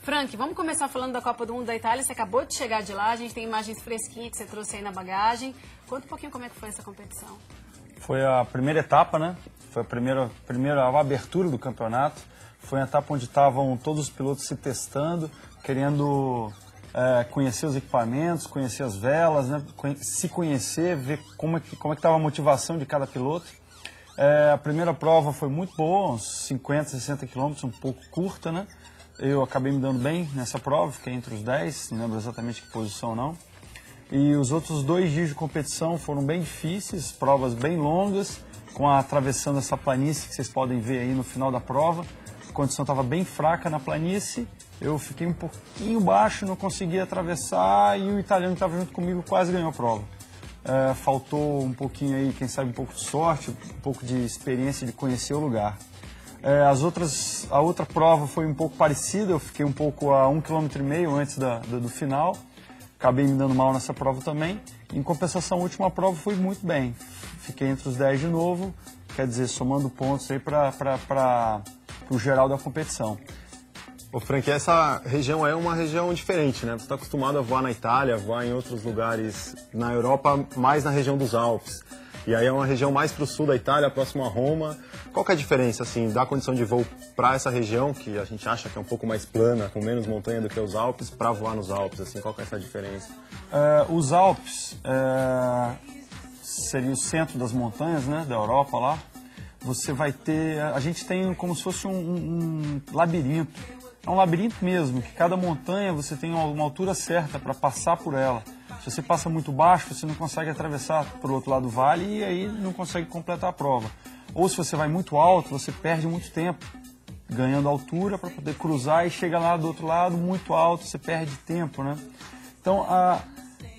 Frank, vamos começar falando da Copa do Mundo da Itália. Você acabou de chegar de lá, a gente tem imagens fresquinhas que você trouxe aí na bagagem. Conta um pouquinho como é que foi essa competição. Foi a primeira etapa, né? Foi a primeira abertura do campeonato. Foi uma etapa onde estavam todos os pilotos se testando, querendo conhecer os equipamentos, conhecer as velas, né? Se conhecer, ver como é que estava a motivação de cada piloto. A primeira prova foi muito boa, uns 50, 60 quilômetros, um pouco curta, né? Eu acabei me dando bem nessa prova, fiquei entre os 10, não lembro exatamente que posição não. E os outros 2 dias de competição foram bem difíceis, provas bem longas, atravessando essa planície que vocês podem ver aí no final da prova. A condição estava bem fraca na planície, eu fiquei um pouquinho baixo, não conseguia atravessar e o italiano que estava junto comigo quase ganhou a prova. Faltou um pouquinho aí, quem sabe um pouco de sorte, um pouco de experiência de conhecer o lugar. A outra prova foi um pouco parecida, eu fiquei um pouco a 1,5 km antes do final, acabei me dando mal nessa prova também. Em compensação, a última prova foi muito bem, fiquei entre os 10 de novo, quer dizer, somando pontos aí para o geral da competição. Ô Frank, essa região é uma região diferente, né? Você está acostumado a voar na Itália, voar em outros lugares na Europa, mais na região dos Alpes. E aí é uma região mais para o sul da Itália, próximo a Roma. Qual que é a diferença, assim, da condição de voo para essa região, que a gente acha que é um pouco mais plana, com menos montanha do que os Alpes, para voar nos Alpes, assim, qual que é essa diferença? Os Alpes seria o centro das montanhas, né, da Europa lá. Você vai ter, a gente tem como se fosse um labirinto. É um labirinto mesmo, que cada montanha você tem uma altura certa para passar por ela. Se você passa muito baixo, você não consegue atravessar para o outro lado do vale e aí não consegue completar a prova. Ou se você vai muito alto, você perde muito tempo ganhando altura para poder cruzar e chega lá do outro lado muito alto, você perde tempo, né? Então,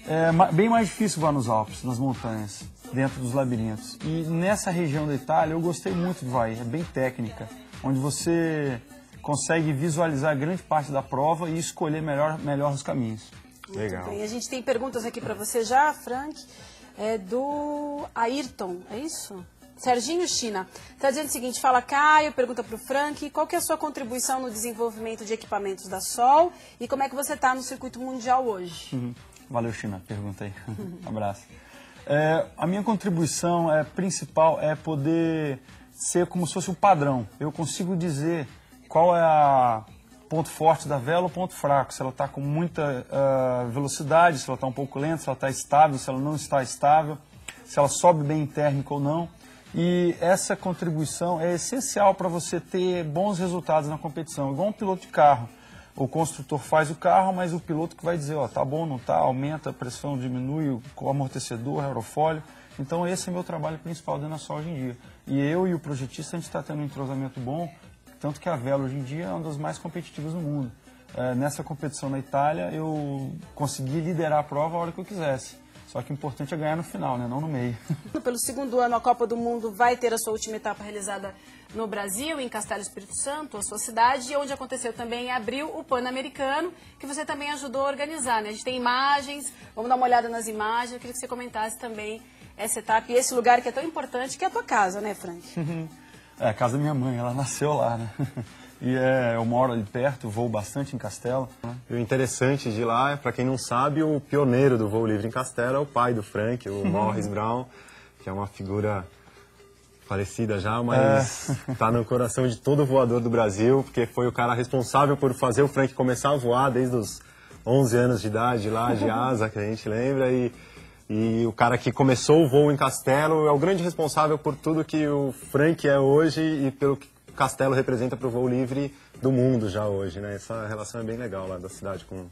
é bem mais difícil voar nos Alpes, nas montanhas, dentro dos labirintos. E nessa região da Itália eu gostei muito de voar, é bem técnica, onde você consegue visualizar grande parte da prova e escolher melhor os caminhos. Legal. Bem, a gente tem perguntas aqui para você já, Frank, do Ayrton, é isso? Serginho China. Está dizendo o seguinte, fala Caio, pergunta para o Frank, qual que é a sua contribuição no desenvolvimento de equipamentos da Sol e como é que você está no circuito mundial hoje? Valeu, China, pergunta aí. Abraço. A minha contribuição principal é poder ser como se fosse um padrão. Eu consigo dizer qual é o ponto forte da vela ou ponto fraco, se ela está com muita velocidade, se ela está um pouco lenta, se ela está estável, se ela não está estável, se ela sobe bem em térmica ou não. E essa contribuição é essencial para você ter bons resultados na competição. Igual um piloto de carro, o construtor faz o carro, mas o piloto que vai dizer, ó, tá bom, não tá, aumenta a pressão, diminui o amortecedor, aerofólio. Então esse é o meu trabalho principal dentro da Sol hoje em dia. E eu e o projetista, a gente está tendo um entrosamento bom, tanto que a vela hoje em dia é uma das mais competitivas do mundo. Nessa competição na Itália, eu consegui liderar a prova a hora que eu quisesse. Só que o importante é ganhar no final, né? Não no meio. Pelo segundo ano, a Copa do Mundo vai ter a sua última etapa realizada no Brasil, em Castelo Espírito Santo, a sua cidade, e onde aconteceu também em abril o Pan-Americano, que você também ajudou a organizar, né? A gente tem imagens, vamos dar uma olhada nas imagens, eu queria que você comentasse também essa etapa e esse lugar que é tão importante, que é a tua casa, né, Frank? É a casa da minha mãe, ela nasceu lá, né? E eu moro ali perto, voo bastante em Castelo. E o interessante de lá, para quem não sabe, o pioneiro do voo livre em Castelo é o pai do Frank, o Morris Brown, que é uma figura falecida já, mas está no coração de todo voador do Brasil, porque foi o cara responsável por fazer o Frank começar a voar desde os 11 anos de idade lá, de asa, que a gente lembra, e o cara que começou o voo em Castelo é o grande responsável por tudo que o Frank é hoje e pelo que Castelo representa para o voo livre do mundo já hoje, né? Essa relação é bem legal lá da cidade com...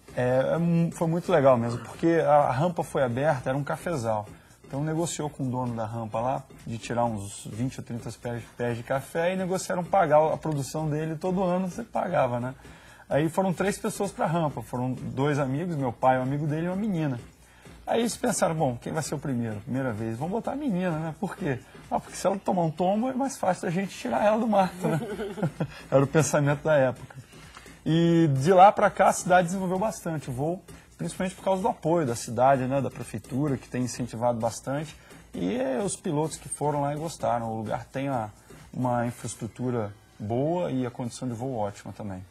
Foi muito legal mesmo, porque a rampa foi aberta, era um cafezal. Então negociou com o dono da rampa lá, de tirar uns 20 ou 30 pés de café e negociaram pagar a produção dele todo ano, você pagava, né? Aí foram 3 pessoas para a rampa, foram 2 amigos, meu pai, um amigo dele e uma menina. Aí eles pensaram, bom, quem vai ser o primeiro? Primeira vez, vamos botar a menina, né? Por quê? Porque se ela tomar um tombo é mais fácil a gente tirar ela do mato, né? Era o pensamento da época. E de lá para cá a cidade desenvolveu bastante o voo, principalmente por causa do apoio da cidade, né? Da prefeitura, que tem incentivado bastante. E os pilotos que foram lá e gostaram. O lugar tem uma infraestrutura boa e a condição de voo ótima também.